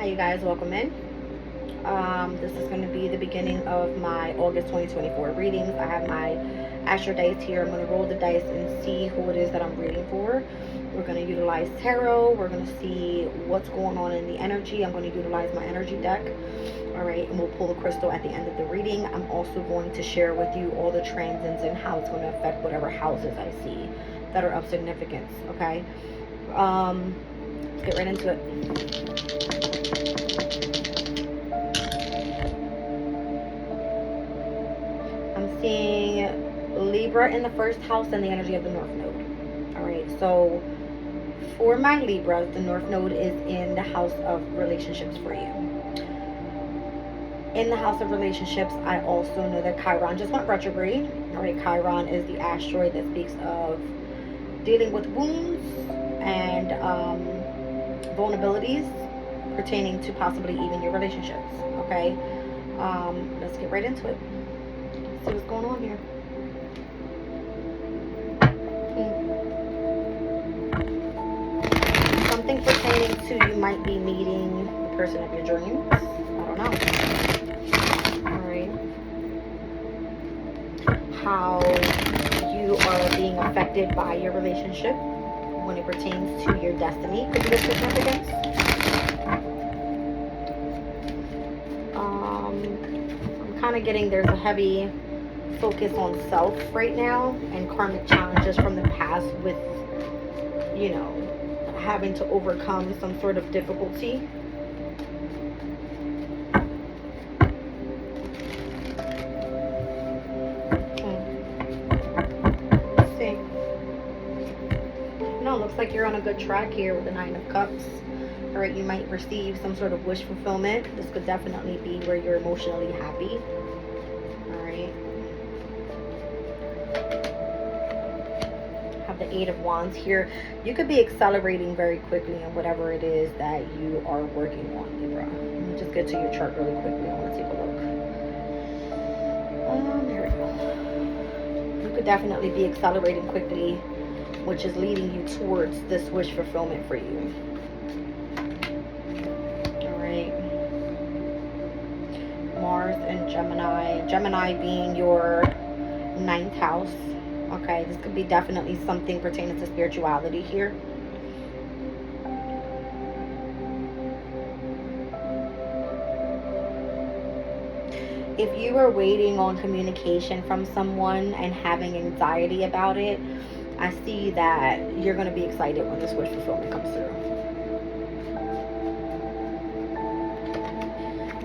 Hi you guys, welcome in. This is going to be the beginning of my August 2024 readings. I have my astro dice here. I'm going to roll the dice and see who it is that I'm reading for. We're going to utilize tarot. We're going to see what's going on in the energy. I'm going to utilize my energy deck. All right, and we'll pull the crystal at the end of the reading. I'm also going to share with you all the transits and how it's going to affect whatever houses I see that are of significance. Okay, let's get right into it. I'm seeing Libra in the first house and the energy of the North Node. All right, so for my Libras, the North Node is in the house of relationships for you. In the house of relationships, I also know that Chiron just went retrograde. All right, Chiron is the asteroid that speaks of dealing with wounds and vulnerabilities pertaining to possibly even your relationships. Okay, let's get right into it. See what's going on here. Something pertaining to you might be meeting the person of your dreams. I don't know. Alright. How you are being affected by your relationship when it pertains to your destiny could be of significance. I'm kind of getting there's a heavy focus on self right now and karmic challenges from the past with, you know, having to overcome some sort of difficulty. Let's see. No, looks like you're on a good track here with the Nine of Cups. All right, you might receive some sort of wish fulfillment. This could definitely be where you're emotionally happy. All right. The Eight of Wands here. You could be accelerating very quickly in whatever it is that you are working on, Libra. Let me just get to your chart really quickly. I want to take a look. There we go. You could definitely be accelerating quickly, which is leading you towards this wish fulfillment for you. All right. Mars and Gemini. Gemini being your 9th house. Okay, this could be definitely something pertaining to spirituality here. If you are waiting on communication from someone and having anxiety about it, I see that you're going to be excited when this wish fulfillment comes through.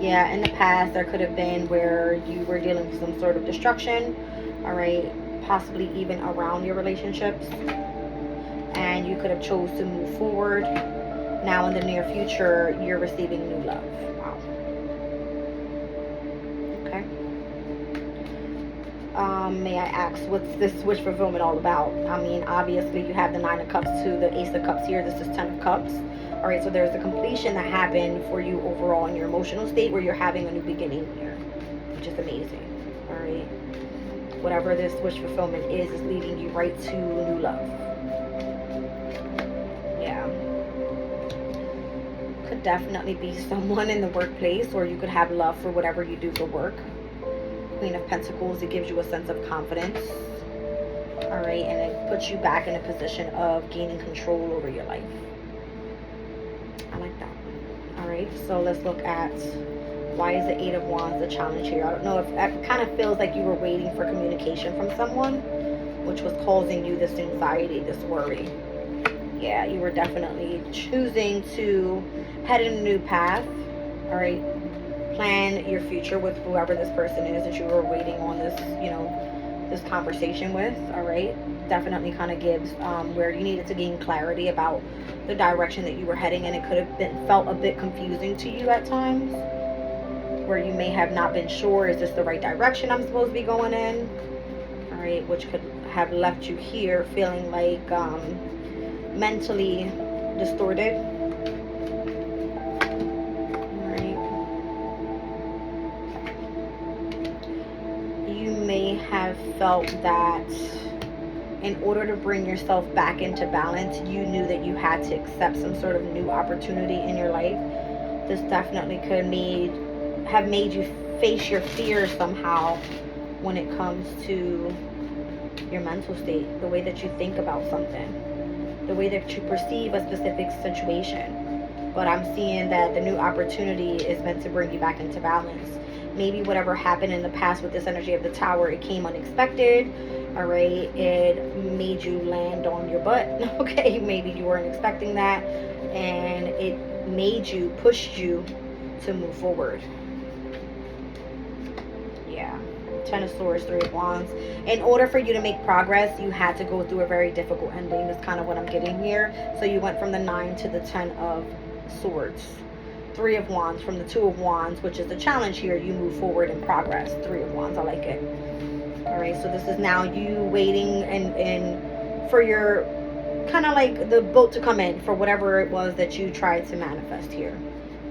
Yeah, in the past, there could have been where you were dealing with some sort of destruction, all right? Possibly even around your relationships, and you could have chose to move forward. Now in the near future, you're receiving new love. Wow. Okay. May I ask, what's this wish fulfillment all about? I mean, obviously you have the Nine of Cups to the Ace of Cups here. This is 10 of Cups. All right, so there's a completion that happened for you overall in your emotional state where you're having a new beginning here, which is amazing. All right. Whatever this wish fulfillment is leading you right to new love. Yeah. Could definitely be someone in the workplace, or you could have love for whatever you do for work. Queen of Pentacles, it gives you a sense of confidence. All right, and it puts you back in a position of gaining control over your life. I like that. All right, so let's look at why is the Eight of Wands a challenge here? I don't know if it kind of feels like you were waiting for communication from someone, which was causing you this anxiety, this worry. Yeah, you were definitely choosing to head in a new path. All right, plan your future with whoever this person is that you were waiting on this, you know, this conversation with. All right, definitely kind of gives where you needed to gain clarity about the direction that you were heading, and it could have felt a bit confusing to you at times, where you may have not been sure, is this the right direction I'm supposed to be going in? All right, which could have left you here feeling like mentally distorted. All right. You may have felt that in order to bring yourself back into balance, you knew that you had to accept some sort of new opportunity in your life This definitely could have made you face your fears somehow when it comes to your mental state, the way that you think about something, the way that you perceive a specific situation. But I'm seeing that the new opportunity is meant to bring you back into balance. Maybe whatever happened in the past with this energy of the Tower, it came unexpected. All right, it made you land on your butt. Okay, maybe you weren't expecting that, and it pushed you to move forward. Yeah. Ten of Swords, Three of Wands. In order for you to make progress, you had to go through a very difficult ending. That's kind of what I'm getting here. So you went from the 9 to the 10 of Swords. Three of Wands, from the Two of Wands, which is the challenge here, you move forward in progress. Three of Wands, I like it. All right, so this is now you waiting and for your, kind of like the boat to come in for whatever it was that you tried to manifest here.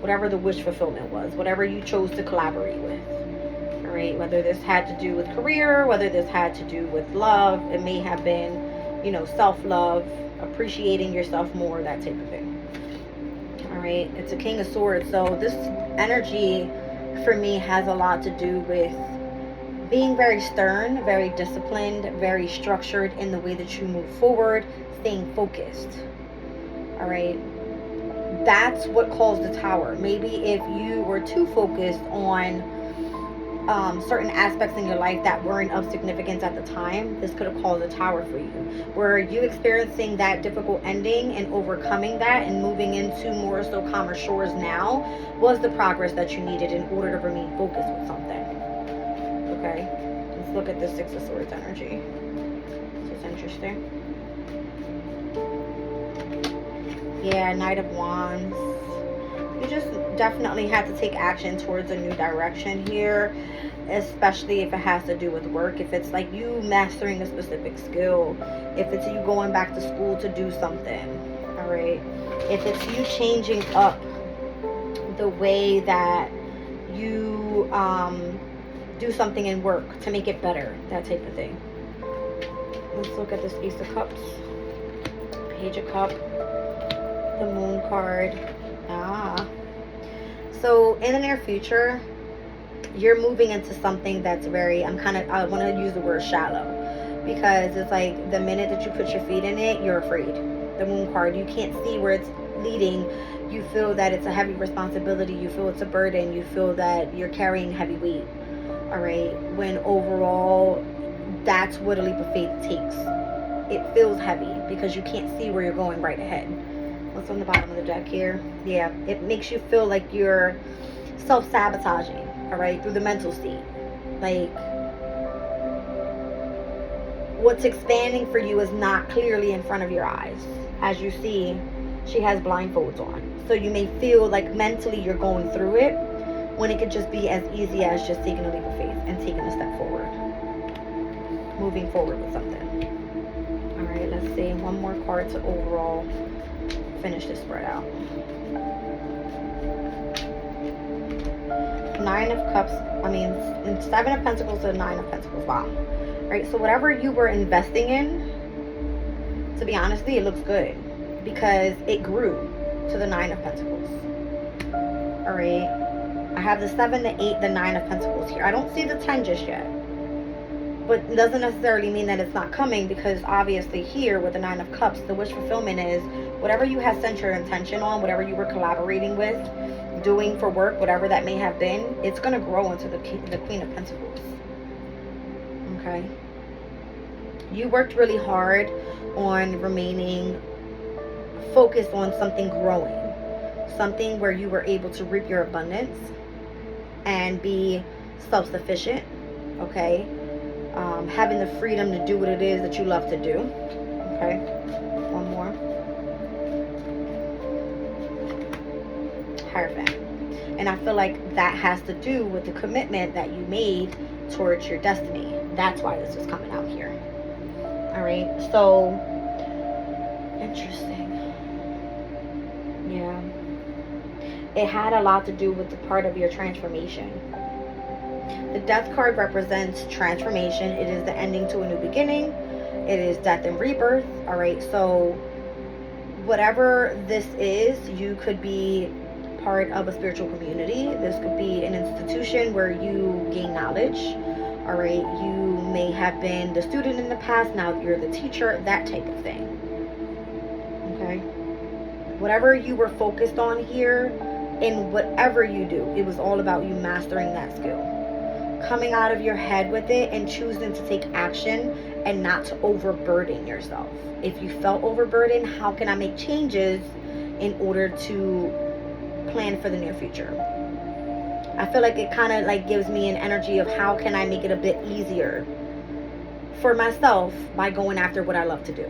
Whatever the wish fulfillment was, whatever you chose to collaborate with. All right, whether this had to do with career, whether this had to do with love, it may have been, you know, self-love, appreciating yourself more, that type of thing. All right, it's a King of Swords. So this energy for me has a lot to do with being very stern, very disciplined, very structured in the way that you move forward, staying focused. All right, that's what caused the Tower. Maybe if you were too focused on certain aspects in your life that weren't of significance at the time, this could have caused a Tower for you. Were you experiencing that difficult ending and overcoming that and moving into more so calmer shores now was the progress that you needed in order to remain focused with something. Okay, let's look at the Six of Swords energy. This is interesting. Yeah, Knight of Wands. You just definitely have to take action towards a new direction here, especially if it has to do with work. If it's like you mastering a specific skill, if it's you going back to school to do something, all right? If it's you changing up the way that you do something in work to make it better, that type of thing. Let's look at this Ace of Cups, Page of Cups, the Moon card. So in the near future, you're moving into something that's very, I want to use the word shallow, because it's like the minute that you put your feet in it, you're afraid. The Moon card, you can't see where it's leading. You feel that it's a heavy responsibility. You feel it's a burden. You feel that you're carrying heavy weight. All right. When overall, that's what a leap of faith takes. It feels heavy because you can't see where you're going right ahead. What's on the bottom of the deck here? Yeah, it makes you feel like you're self-sabotaging, all right, through the mental state. Like, what's expanding for you is not clearly in front of your eyes. As you see, she has blindfolds on. So you may feel like mentally you're going through it, when it could just be as easy as just taking a leap of faith and taking a step forward. Moving forward with something. All right, let's see. One more card to overall finish this spread out. Nine of Cups, Seven of Pentacles to Nine of Pentacles. Wow. Right, so whatever you were investing in, to be honest, it looks good because it grew to the Nine of Pentacles. All right, I have the 7, the 8, the 9 of Pentacles here. I don't see the 10 just yet, but it doesn't necessarily mean that it's not coming, because obviously here with the 9 of Cups, the wish fulfillment is whatever you had sent your intention on, whatever you were collaborating with, doing for work, whatever that may have been, it's going to grow into the Queen of Pentacles. Okay, you worked really hard on remaining focused on something growing, something where you were able to reap your abundance and be self-sufficient. Okay, having the freedom to do what it is that you love to do. Okay, one more. Hierophant. And I feel like that has to do with the commitment that you made towards your destiny. That's why this is coming out here. All right, so interesting. Yeah, it had a lot to do with the part of your transformation. The Death card represents transformation. It is the ending to a new beginning. It is death and rebirth. All right, so whatever this is, you could be part of a spiritual community. This could be an institution where you gain knowledge. All right, you may have been the student in the past, now you're the teacher, that type of thing. Okay, whatever you were focused on here, in whatever you do, it was all about you mastering that skill, coming out of your head with it and choosing to take action and not to overburden yourself. If you felt overburdened, how can I make changes in order to plan for the near future? I feel like it kind of like gives me an energy of how can I make it a bit easier for myself by going after what I love to do.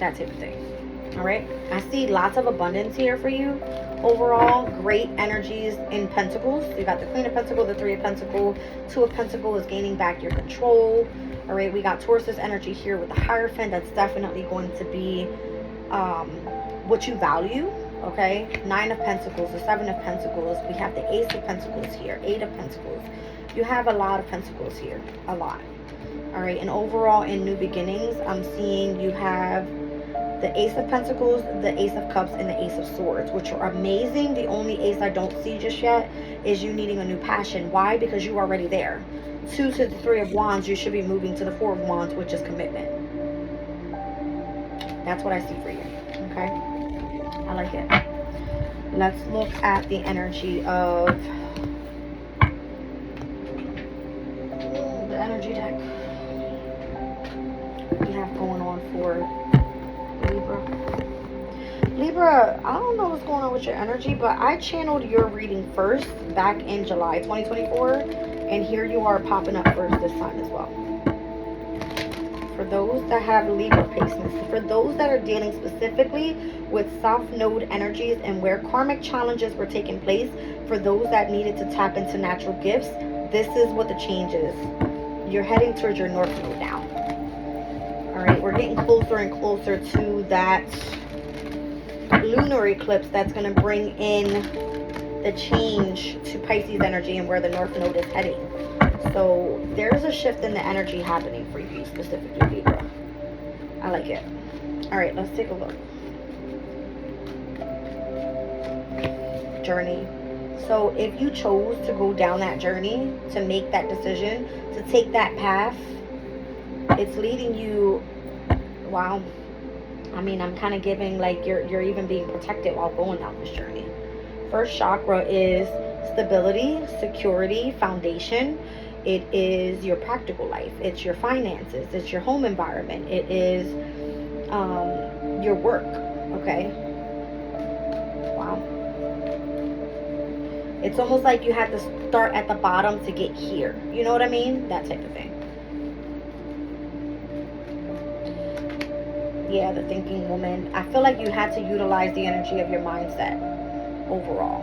That type of thing. All right, I see lots of abundance here for you. Overall, great energies in Pentacles. You got the Queen of Pentacles, the Three of Pentacles, Two of Pentacles is gaining back your control. All right, we got Taurus energy here with the Hierophant. That's definitely going to be what you value. Okay, Nine of Pentacles, the Seven of Pentacles. We have the Ace of Pentacles here, Eight of Pentacles. You have a lot of Pentacles here, a lot. All right, and overall in New Beginnings, I'm seeing you have the Ace of Pentacles, the Ace of Cups, and the Ace of Swords, which are amazing. The only ace I don't see just yet is you needing a new passion. Why? Because you're already there. Two to the Three of Wands, you should be moving to the Four of Wands, which is commitment. That's what I see for you. Okay? I like it. Let's look at the energy of the energy deck we have going on for Libra, I don't know what's going on with your energy, but I channeled your reading first back in July 2024, and here you are popping up first this time as well. For those that have Libra placements, for those that are dealing specifically with South Node energies and where karmic challenges were taking place, for those that needed to tap into natural gifts, this is what the change is. You're heading towards your North Node now. All right, we're getting closer and closer to that lunar eclipse that's going to bring in the change to Pisces energy and where the North Node is heading. So there's a shift in the energy happening for you, specifically Libra. I like it. All right, let's take a look. Journey. So if you chose to go down that journey, to make that decision, to take that path, it's leading you, wow. I mean, I'm kind of giving like you're even being protected while going down this journey. First chakra is stability, security, foundation. It is your practical life. It's your finances. It's your home environment. It is your work. Okay. Wow. It's almost like you had to start at the bottom to get here. You know what I mean? That type of thing. Yeah, the thinking woman. I feel like you had to utilize the energy of your mindset overall.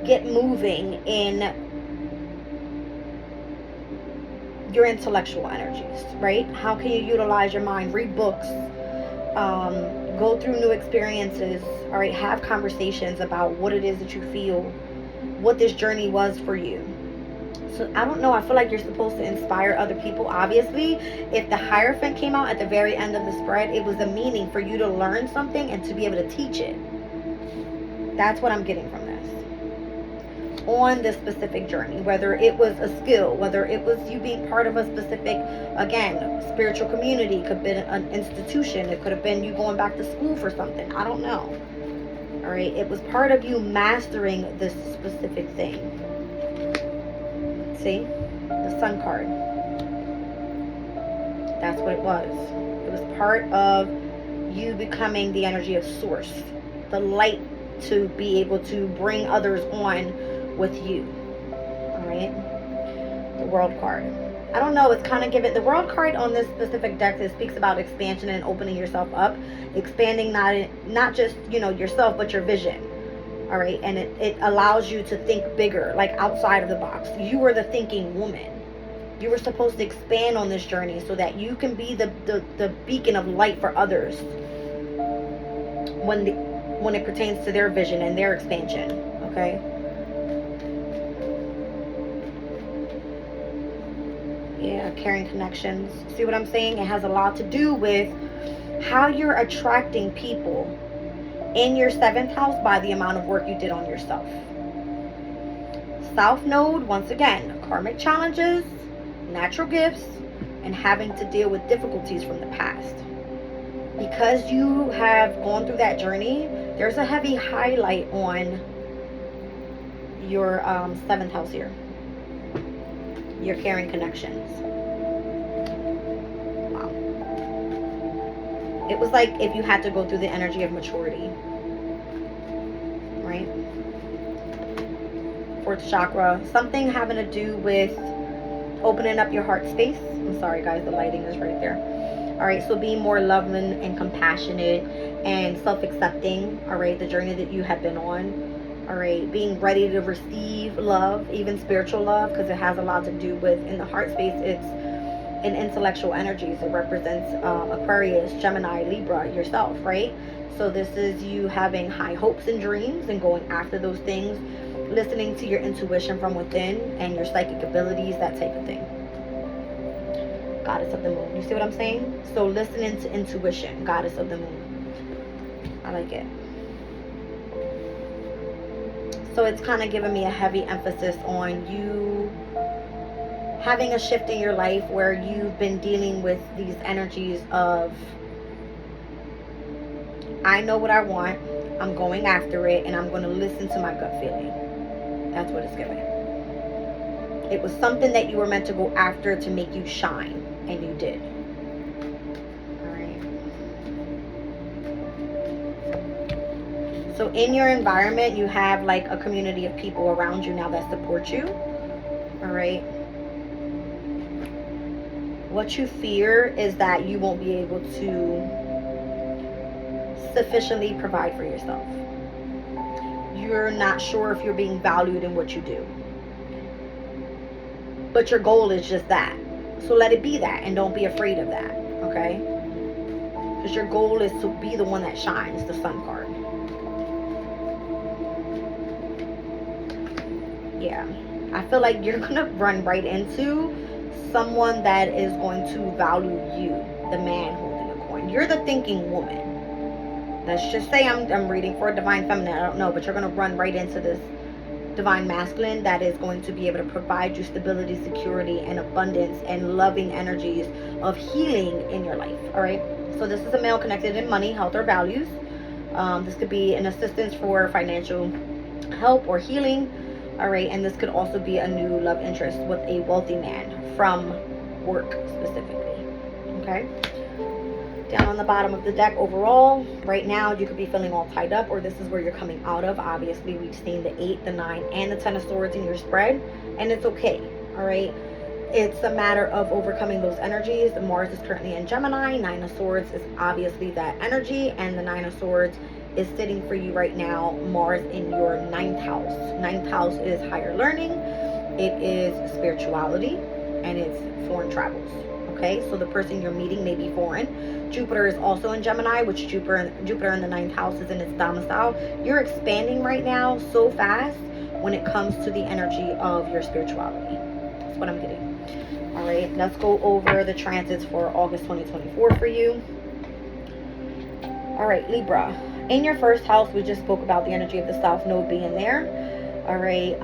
Get moving in your intellectual energies, right? How can you utilize your mind? Read books, go through new experiences, all right? Have conversations about what it is that you feel, what this journey was for you. So I don't know, I feel like you're supposed to inspire other people. Obviously, if the Hierophant came out at the very end of the spread, it was a meaning for you to learn something and to be able to teach it. That's what I'm getting from this. On this specific journey, whether it was a skill, whether it was you being part of a specific, again, spiritual community, could have been an institution, it could have been you going back to school for something, I don't know. All right, it was part of you mastering this specific thing. See, the Sun card. That's what it was. It was part of you becoming the energy of source, the light to be able to bring others on with you. All right, the World card. I don't know, it's kind of given, the World card on this specific deck, it speaks about expansion and opening yourself up, expanding not just, you know, yourself, but your vision. All right, and it allows you to think bigger, like outside of the box. You were the thinking woman. You were supposed to expand on this journey so that you can be the beacon of light for others when it pertains to their vision and their expansion. Okay. Yeah, caring connections. See what I'm saying? It has a lot to do with how you're attracting people in your 7th house by the amount of work you did on yourself. South Node, once again, karmic challenges, natural gifts, and having to deal with difficulties from the past. Because you have gone through that journey, there's a heavy highlight on your 7th house here. Your caring connections. Wow. It was like if you had to go through the energy of maturity. Right? 4th chakra. Something having to do with opening up your heart space. I'm sorry guys, the lighting is right there. Alright, so being more loving and compassionate and self-accepting. Alright, the journey that you have been on. Alright, being ready to receive love, even spiritual love, because it has a lot to do with, in the heart space, it's an intellectual energy. So it represents Aquarius, Gemini, Libra, yourself, right? So this is you having high hopes and dreams and going after those things, listening to your intuition from within and your psychic abilities, that type of thing. Goddess of the moon. You see what I'm saying? So listening to intuition, goddess of the moon. I like it. So it's kind of giving me a heavy emphasis on you having a shift in your life where you've been dealing with these energies of, I know what I want, I'm going after it, and I'm going to listen to my gut feeling. That's what it's giving. It was something that you were meant to go after to make you shine, and you did. So in your environment, you have like a community of people around you now that support you. All right. What you fear is that you won't be able to sufficiently provide for yourself. You're not sure if you're being valued in what you do. But your goal is just that. So let it be that, and don't be afraid of that. Okay? Because your goal is to be the one that shines, the Sun card. Yeah, I feel like you're gonna run right into someone that is going to value you, the man holding a coin. You're the thinking woman. Let's just say I'm reading for a divine feminine, I don't know, but you're gonna run right into this divine masculine that is going to be able to provide you stability, security, and abundance and loving energies of healing in your life. All right, so this is a male connected in money, health, or values. This could be an assistance for financial help or healing. All right, and this could also be a new love interest with a wealthy man from work specifically. Okay. Down on the bottom of the deck overall, right now you could be feeling all tied up, or this is where you're coming out of. Obviously, we've seen the 8, the 9, and the 10 of swords in your spread, and it's okay. All right. It's a matter of overcoming those energies. Mars is currently in Gemini. 9 of swords is obviously that energy, and the 9 of swords is sitting for you right now, Mars in your 9th house. 9th house is higher learning, it is spirituality, and it's foreign travels. Okay, so the person you're meeting may be foreign. Jupiter is also in Gemini, which Jupiter in the 9th house is in its domicile. You're expanding right now so fast when it comes to the energy of your spirituality. That's what I'm getting. All right, let's go over the transits for August 2024 for you. All right, Libra. In your 1st house, we just spoke about the energy of the South Node being there. All right.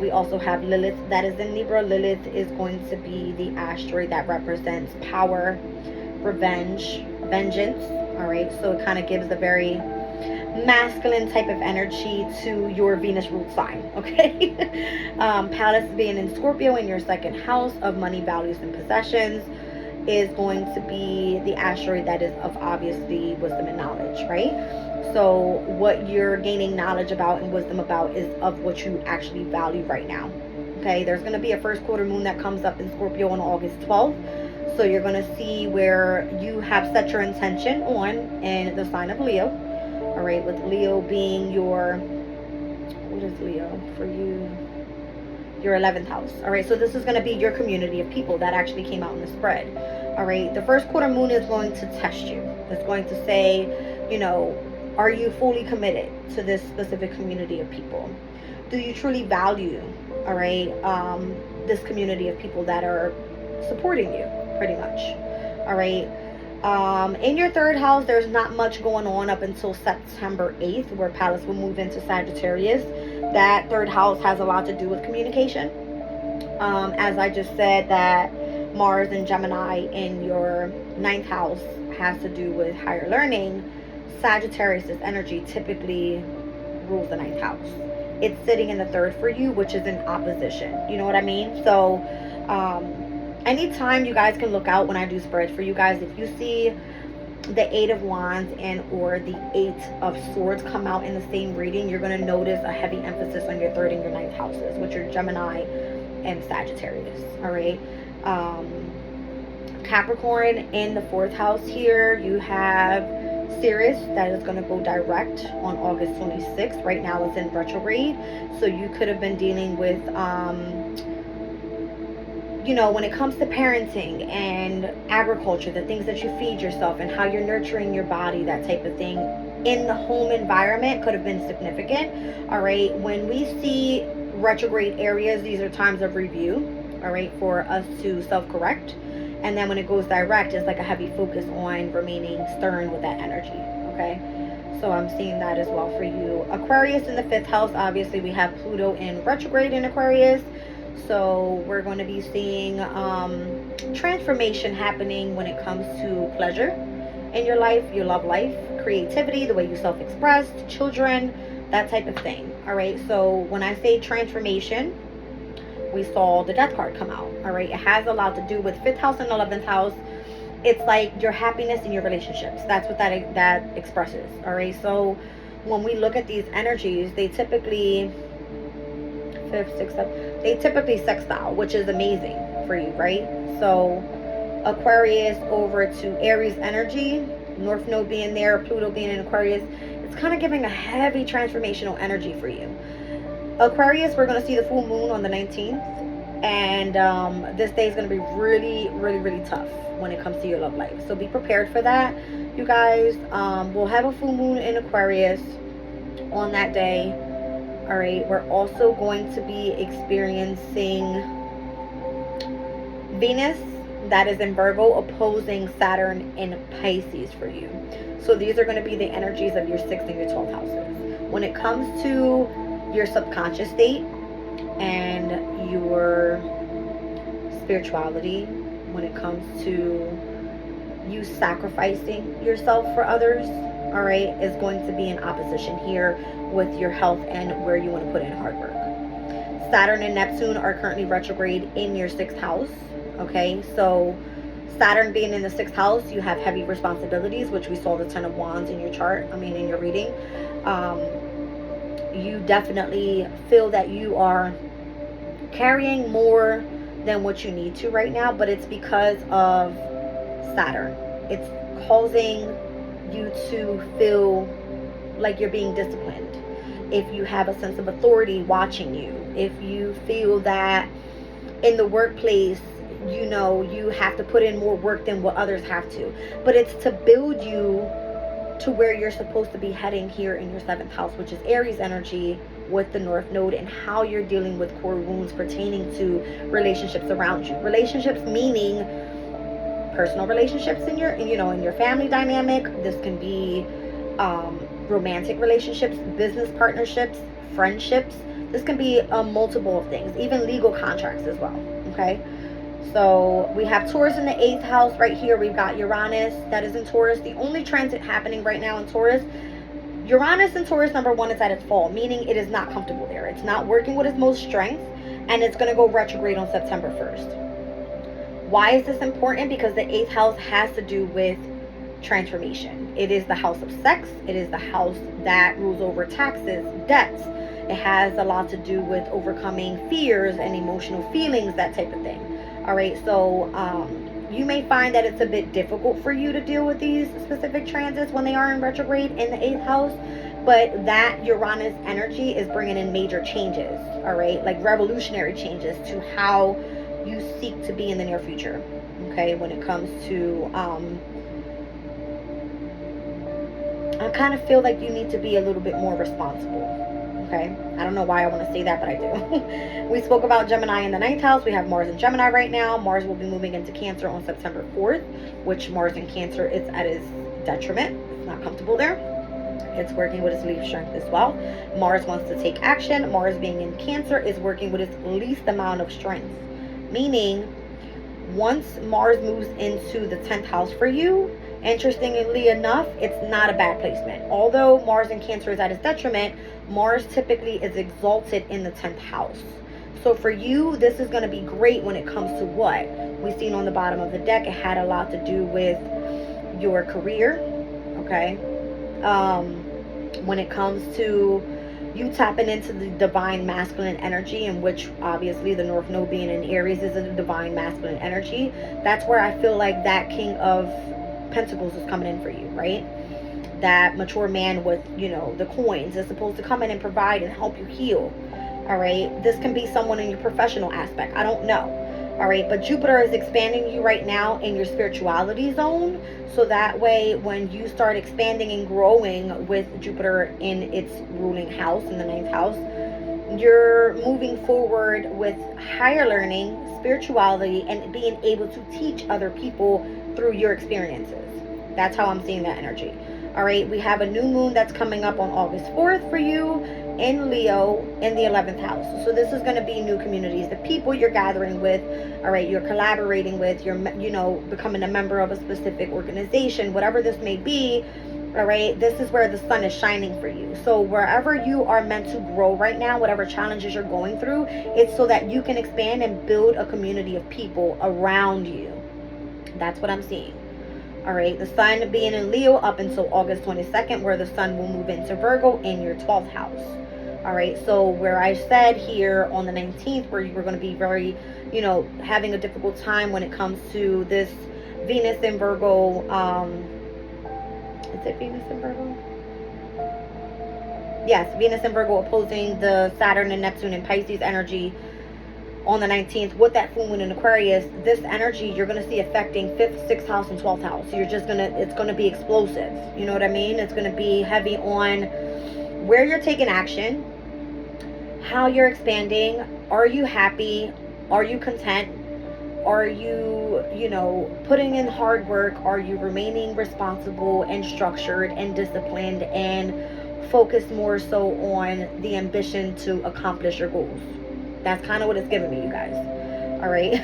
We also have Lilith that is in Libra. Lilith is going to be the asteroid that represents power, revenge, vengeance. All right. So it kind of gives a very masculine type of energy to your Venus root sign. Okay. Pallas being in Scorpio in your 2nd house of money, values, and possessions is going to be the asteroid that is of obviously wisdom and knowledge, right? So what you're gaining knowledge about and wisdom about is of what you actually value right now. Okay, there's going to be a 1st quarter moon that comes up in Scorpio on August 12th. So you're going to see where you have set your intention on in the sign of Leo. All right, with Leo being your, what is Leo for you? Your 11th house. All right, so this is going to be your community of people that actually came out in the spread. All right, the 1st quarter moon is going to test you. It's going to say, you know, are you fully committed to this specific community of people? Do you truly value, all right, this community of people that are supporting you, pretty much? All right, In your third house, there's not much going on up until September 8th, where Pallas will move into Sagittarius. That third house has a lot to do with communication. As I just said, that Mars and Gemini in your ninth house has to do with higher learning. Sagittarius' energy typically rules the ninth house. It's sitting in the third for you, which is in opposition. You know what I mean? So, anytime you guys can look out when I do spreads for you guys, if you see the Eight of Wands and or the Eight of Swords come out in the same reading, you're going to notice a heavy emphasis on your third and your ninth houses, which are Gemini and Sagittarius. All right. Capricorn in the fourth house here, you have Sirius that is going to go direct on August 26th. Right now it's in retrograde, so you could have been dealing with you know, when it comes to parenting and agriculture, the things that you feed yourself and how you're nurturing your body, that type of thing in the home environment could have been significant. All right, when we see retrograde areas, these are times of review, all right, for us to self-correct. And then when it goes direct, it's like a heavy focus on remaining stern with that energy. Okay, so I'm seeing that as well for you. Aquarius in the fifth house, obviously we have Pluto in retrograde in Aquarius. So we're going to be seeing transformation happening when it comes to pleasure in your life, your love life, creativity, the way you self-express, children, that type of thing. All right, so when I say transformation, we saw the Death card come out. All right, it has a lot to do with 5th house and 11th house. It's like your happiness in your relationships. That's what that expresses. All right, so when we look at these energies, they typically 5th, 6th, 7th, they typically sextile, which is amazing for you, right? So Aquarius over to Aries energy, North Node being there, Pluto being in Aquarius, it's kind of giving a heavy transformational energy for you. Aquarius, we're going to see the full moon on the 19th, and this day is going to be really, really, really tough when it comes to your love life. So be prepared for that, you guys. We'll have a full moon in Aquarius on that day. All right, we're also going to be experiencing Venus, that is in Virgo, opposing Saturn in Pisces for you. So these are going to be the energies of your 6th and your 12th houses. When it comes to your subconscious state and your spirituality, when it comes to you sacrificing yourself for others, all right, is going to be in opposition here with your health and where you want to put in hard work. Saturn and Neptune are currently retrograde in your 6th house. Okay, so Saturn being in the 6th house, you have heavy responsibilities, which we saw the 10 of Wands in your chart, in your reading. You definitely feel that you are carrying more than what you need to right now, but it's because of Saturn. It's causing you to feel like you're being disciplined. If you have a sense of authority watching you, if you feel that in the workplace, you know, you have to put in more work than what others have to, but it's to build you to where you're supposed to be heading here in your 7th house, which is Aries energy with the North Node, and how you're dealing with core wounds pertaining to relationships around you. Relationships meaning personal relationships in your family dynamic. This can be romantic relationships, business partnerships, friendships. This can be multiple of things, even legal contracts as well. Okay, so we have Taurus in the 8th house right here. We've got Uranus that is in Taurus. The only transit happening right now in Taurus, Uranus in Taurus, number one, is at its fall, meaning it is not comfortable there. It's not working with its most strength, and it's going to go retrograde on September 1st. Why is this important? Because the 8th house has to do with transformation. It is the house of sex. It is the house that rules over taxes, debts. It has a lot to do with overcoming fears and emotional feelings, that type of thing. All right, so you may find that it's a bit difficult for you to deal with these specific transits when they are in retrograde in the 8th house, but that Uranus energy is bringing in major changes, all right, like revolutionary changes to how you seek to be in the near future. Okay, when it comes to I kind of feel like you need to be a little bit more responsible. Okay, I don't know why I want to say that, but I do. We spoke about Gemini in the 9th house. We have Mars in Gemini right now. Mars will be moving into Cancer on September 4th, which Mars in Cancer is at its detriment. It's not comfortable there. It's working with its least strength as well. Mars wants to take action. Mars being in Cancer is working with its least amount of strength. Meaning, once Mars moves into the 10th house for you, interestingly enough, it's not a bad placement. Although Mars in Cancer is at its detriment, Mars typically is exalted in the 10th house. So for you, this is going to be great when it comes to what we've seen on the bottom of the deck. It had a lot to do with your career, okay? When it comes to you tapping into the divine masculine energy, in which obviously the North Node being in Aries is a divine masculine energy. That's where I feel like that King of Pentacles is coming in for you, right? That mature man with, you know, the coins is supposed to come in and provide and help you heal. All right, this can be someone in your professional aspect, I don't know. All right, but Jupiter is expanding you right now in your spirituality zone, so that way when you start expanding and growing with Jupiter in its ruling house, in the 9th house, you're moving forward with higher learning, spirituality, and being able to teach other people through your experiences. That's how I'm seeing that energy. All right, we have a new moon that's coming up on August 4th for you in Leo in the 11th house. So this is going to be new communities, the people you're gathering with, all right, you're collaborating with, you're, you know, becoming a member of a specific organization, whatever this may be. All right, this is where the sun is shining for you. So wherever you are meant to grow right now, whatever challenges you're going through, it's so that you can expand and build a community of people around you. That's what I'm seeing. All right, the sun being in Leo up until August 22nd, where the sun will move into Virgo in your 12th house. All right, so where I said here on the 19th, where you were going to be very, you know, having a difficult time when it comes to this Venus in Virgo. Is it Venus in Virgo? Yes, Venus in Virgo opposing the Saturn and Neptune and Pisces energy on the 19th with that full moon in Aquarius. This energy you're going to see affecting 5th, 6th house, and 12th house. You're just going to, it's going to be explosive. You know what I mean? It's going to be heavy on where you're taking action, how you're expanding. Are you happy? Are you content? Are you, you know, putting in hard work? Are you remaining responsible and structured and disciplined and focused more so on the ambition to accomplish your goals? That's kind of what it's giving me, you guys. All right.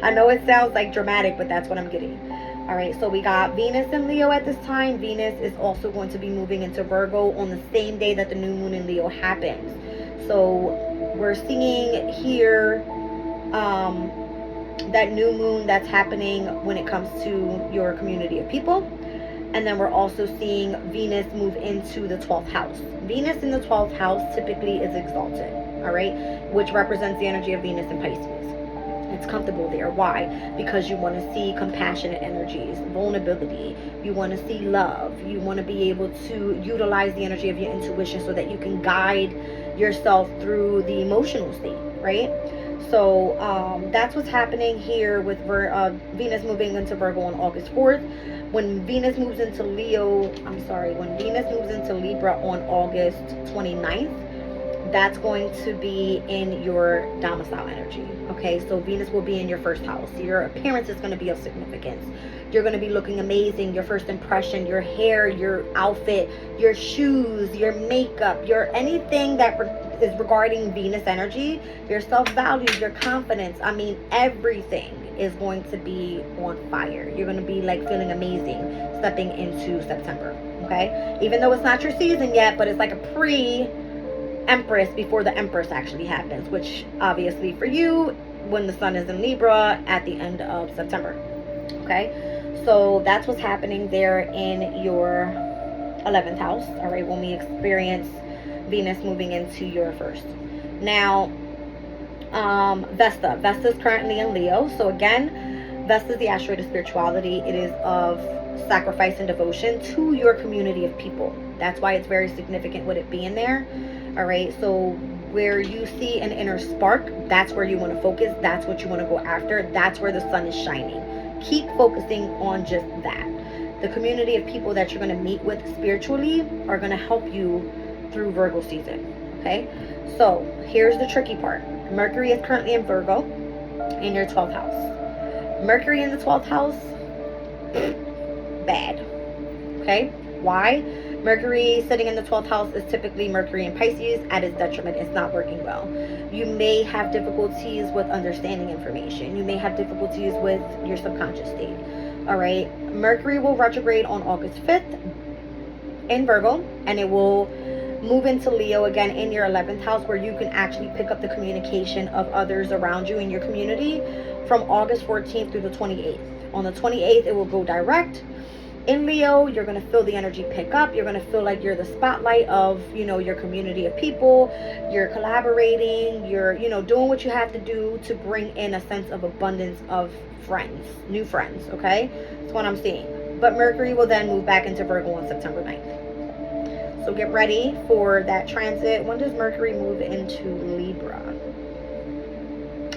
I know it sounds like dramatic, but that's what I'm getting. All right. So we got Venus in Leo at this time. Venus is also going to be moving into Virgo on the same day that the new moon in Leo happens. So we're seeing here that new moon that's happening when it comes to your community of people. And then we're also seeing Venus move into the 12th house. Venus in the 12th house typically is exalted. All right, which represents the energy of Venus and Pisces. It's comfortable there. Why? Because you want to see compassionate energies, vulnerability. You want to see love. You want to be able to utilize the energy of your intuition so that you can guide yourself through the emotional state, right? So that's what's happening here with Venus moving into Virgo on August 4th. When Venus moves into when Venus moves into Libra on August 29th, that's going to be in your domicile energy. Okay, so Venus will be in your first house. Your appearance is going to be of significance. You're going to be looking amazing. Your first impression, your hair, your outfit, your shoes, your makeup, your anything that is regarding Venus energy, your self-value, your confidence. I mean, everything is going to be on fire. You're going to be like feeling amazing stepping into September. Okay, even though it's not your season yet, but it's like a Empress before the Empress actually happens, which obviously for you, when the sun is in Libra at the end of September. Okay, so that's what's happening there in your 11th house. All right, when we experience Venus moving into your first. Now, Vesta is currently in Leo. So again, Vesta is the asteroid of spirituality. It is of sacrifice and devotion to your community of people. That's why it's very significant with it being there. All right, so where you see an inner spark, that's where you want to focus. That's what you want to go after. That's where the sun is shining. Keep focusing on just that. The community of people that you're going to meet with spiritually are going to help you through Virgo season. Okay, so here's the tricky part. Mercury is currently in Virgo in your 12th house. Mercury in the 12th house, bad. Okay, why? Mercury sitting in the 12th house is typically Mercury in Pisces at its detriment. It's not working well. You may have difficulties with understanding information. You may have difficulties with your subconscious state. All right, Mercury will retrograde on August 5th in Virgo, and it will move into Leo again in your 11th house, where you can actually pick up the communication of others around you in your community from August 14th through the 28th. On the 28th, it will go direct. In Leo, you're going to feel the energy pick up. You're going to feel like you're the spotlight of, your community of people. You're collaborating. You're, doing what you have to do to bring in a sense of abundance of friends, new friends, okay? That's what I'm seeing. But Mercury will then move back into Virgo on September 9th. So get ready for that transit. When does Mercury move into Libra?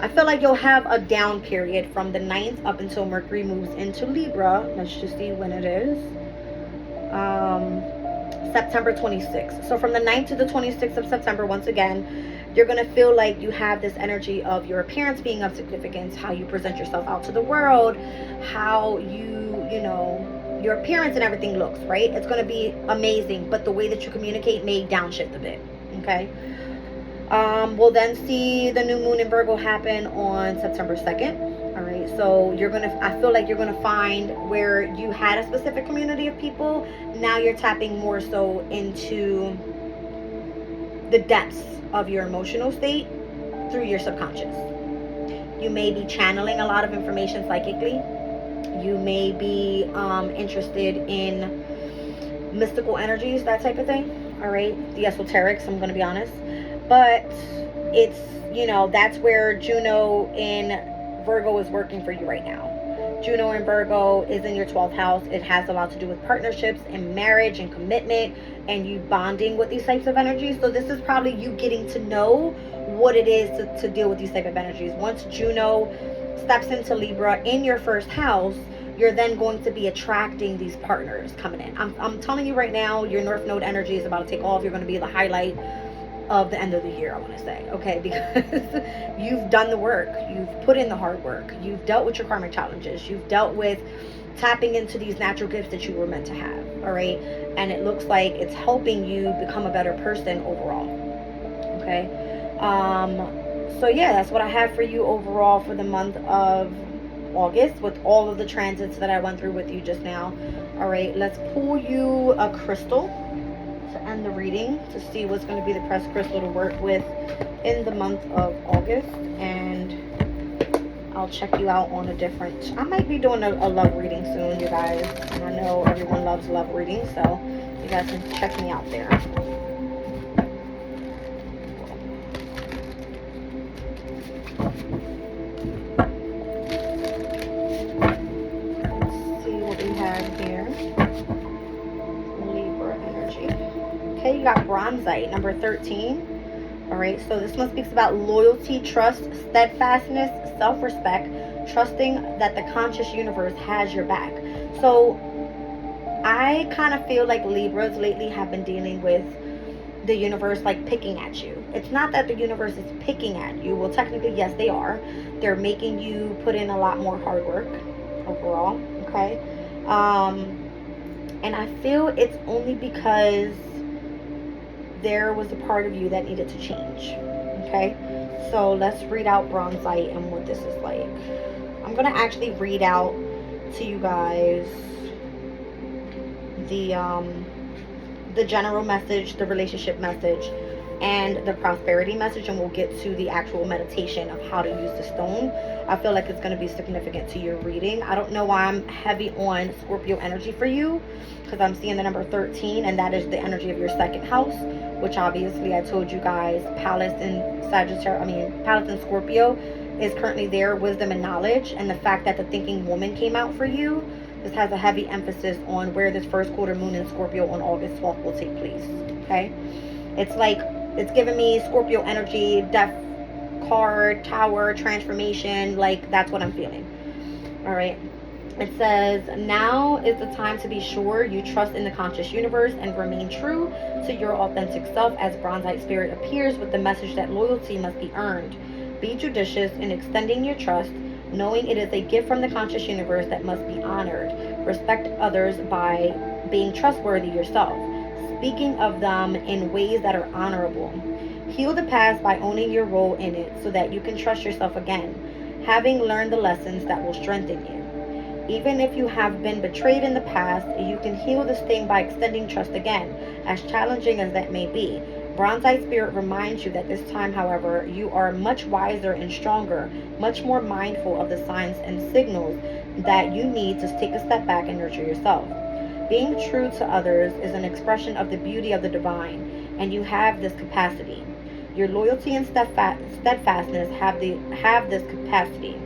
I feel like you'll have a down period from the 9th up until Mercury moves into Libra. Let's just see when it is. September 26th. So from the 9th to the 26th of September, once again, you're going to feel like you have this energy of your appearance being of significance, how you present yourself out to the world, how your appearance and everything looks, right? It's going to be amazing, but the way that you communicate may downshift a bit, okay? We'll then see the new moon in Virgo happen on September 2nd. All right, so I feel like you're gonna find where you had a specific community of people. Now you're tapping more so into the depths of your emotional state through your subconscious. You may be channeling a lot of information psychically. You may be interested in mystical energies, that type of thing. All right, the esoterics, I'm gonna be honest. But it's, that's where Juno in Virgo is working for you right now. Juno in Virgo is in your 12th house. It has a lot to do with partnerships and marriage and commitment and you bonding with these types of energies. So this is probably you getting to know what it is to deal with these type of energies. Once Juno steps into Libra in your first house, you're then going to be attracting these partners coming in. I'm telling you right now, your North Node energy is about to take off. You're going to be the highlight of the end of the year, I want to say, okay, because you've done the work, you've put in the hard work, you've dealt with your karmic challenges, you've dealt with tapping into these natural gifts that you were meant to have, all right, and it looks like it's helping you become a better person overall, okay. So yeah, that's what I have for you overall for the month of August with all of the transits that I went through with you just now. All right, let's pull you a crystal to end the reading to see what's going to be the pressed crystal to work with in the month of August, and I'll check you out on a different, I might be doing a love reading soon, you guys, and I know everyone loves love readings, so you guys can check me out there. Let's see what we have here. Libra energy. Okay, you got bronzite, number 13. All right, so this one speaks about loyalty, trust, steadfastness, self-respect, trusting that the conscious universe has your back. So I kind of feel like Libras lately have been dealing with the universe like picking at you. It's not that the universe is picking at you. Well, technically, yes, they are. They're making you put in a lot more hard work overall, okay? And I feel it's only because there was a part of you that needed to change, okay? So let's read out bronzite and what this is like. I'm gonna actually read out to you guys the general message, the relationship message, and the prosperity message, and we'll get to the actual meditation of how to use the stone. I feel like it's going to be significant to your reading. I don't know why I'm heavy on Scorpio energy for you, because I'm seeing the number 13, and that is the energy of your second house, which obviously I told you guys, Palace in Palace in Scorpio is currently there, wisdom and knowledge, and the fact that the thinking woman came out for you. This has a heavy emphasis on where this first quarter moon in Scorpio on August 12th will take place, okay? It's like, it's giving me Scorpio energy, death card, tower, transformation, like that's what I'm feeling, all right? It says, now is the time to be sure you trust in the conscious universe and remain true to your authentic self as Bronzite Spirit appears with the message that loyalty must be earned. Be judicious in extending your trust, knowing it is a gift from the conscious universe that must be honored. Respect others by being trustworthy yourself, speaking of them in ways that are honorable. Heal the past by owning your role in it so that you can trust yourself again, having learned the lessons that will strengthen you. Even if you have been betrayed in the past, you can heal the sting by extending trust again, as challenging as that may be. Bronzite Spirit reminds you that this time, however, you are much wiser and stronger, much more mindful of the signs and signals that you need to take a step back and nurture yourself. Being true to others is an expression of the beauty of the divine, and you have this capacity. Your loyalty and steadfastness have this capacity.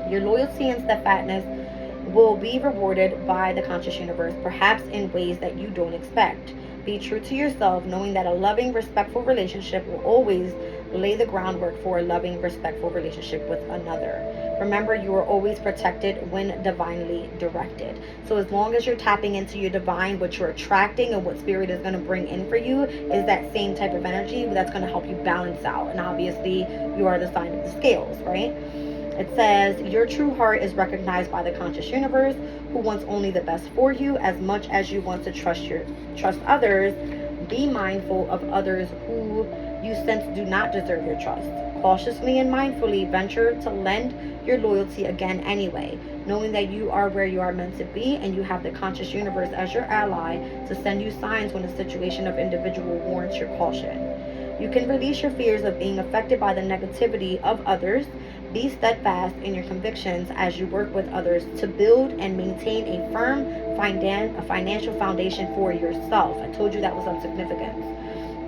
Your loyalty and steadfastness will be rewarded by the conscious universe, perhaps in ways that you don't expect. Be true to yourself, knowing that a loving, respectful relationship will always lay the groundwork for a loving, respectful relationship with another. Remember, you are always protected when divinely directed. So as long as you're tapping into your divine, what you're attracting and what spirit is going to bring in for you is that same type of energy that's going to help you balance out. And obviously, you are the sign of the scales, right? It says, your true heart is recognized by the conscious universe, who wants only the best for you as much as you want to trust others. Be mindful of others who you sense do not deserve your trust. Cautiously and mindfully venture to lend your loyalty again anyway, knowing that you are where you are meant to be and you have the conscious universe as your ally to send you signs when a situation of individual warrants your caution. You can release your fears of being affected by the negativity of others. Be steadfast in your convictions as you work with others to build and maintain a firm financial foundation for yourself. I told you that was of significance.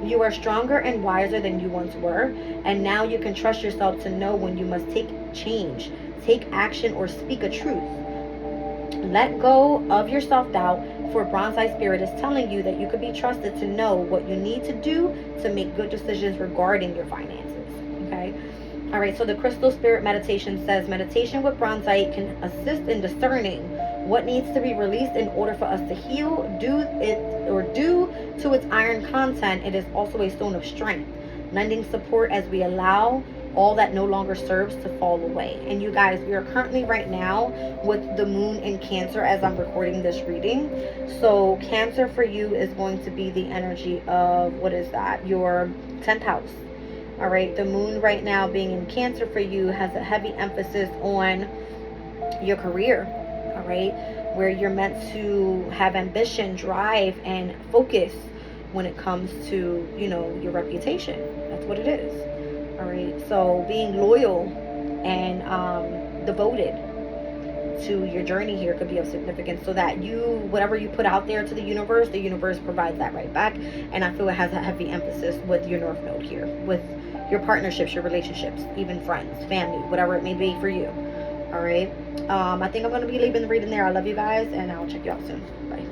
You are stronger and wiser than you once were, and now you can trust yourself to know when you must take action, or speak a truth. Let go of your self-doubt, for Bronzite Spirit is telling you that you can be trusted to know what you need to do to make good decisions regarding your finances. Okay? All right, so the Crystal Spirit Meditation says, meditation with Bronzite can assist in discerning what needs to be released in order for us to heal. Due to its iron content, it is also a stone of strength, lending support as we allow all that no longer serves to fall away. And you guys, we are currently right now with the moon in Cancer as I'm recording this reading. So Cancer for you is going to be the energy of, what is that? Your 10th house. All right, the moon right now being in Cancer for you has a heavy emphasis on your career. All right, where you're meant to have ambition, drive, and focus when it comes to, your reputation. That's what it is. All right, so being loyal and devoted to your journey here could be of significance, so that whatever you put out there to the universe provides that right back. And I feel it has a heavy emphasis with your North Node here, with your partnerships, your relationships, even friends, family, whatever it may be for you. All right, I think I'm going to be leaving the reading there. I love you guys, and I'll check you out soon. Bye.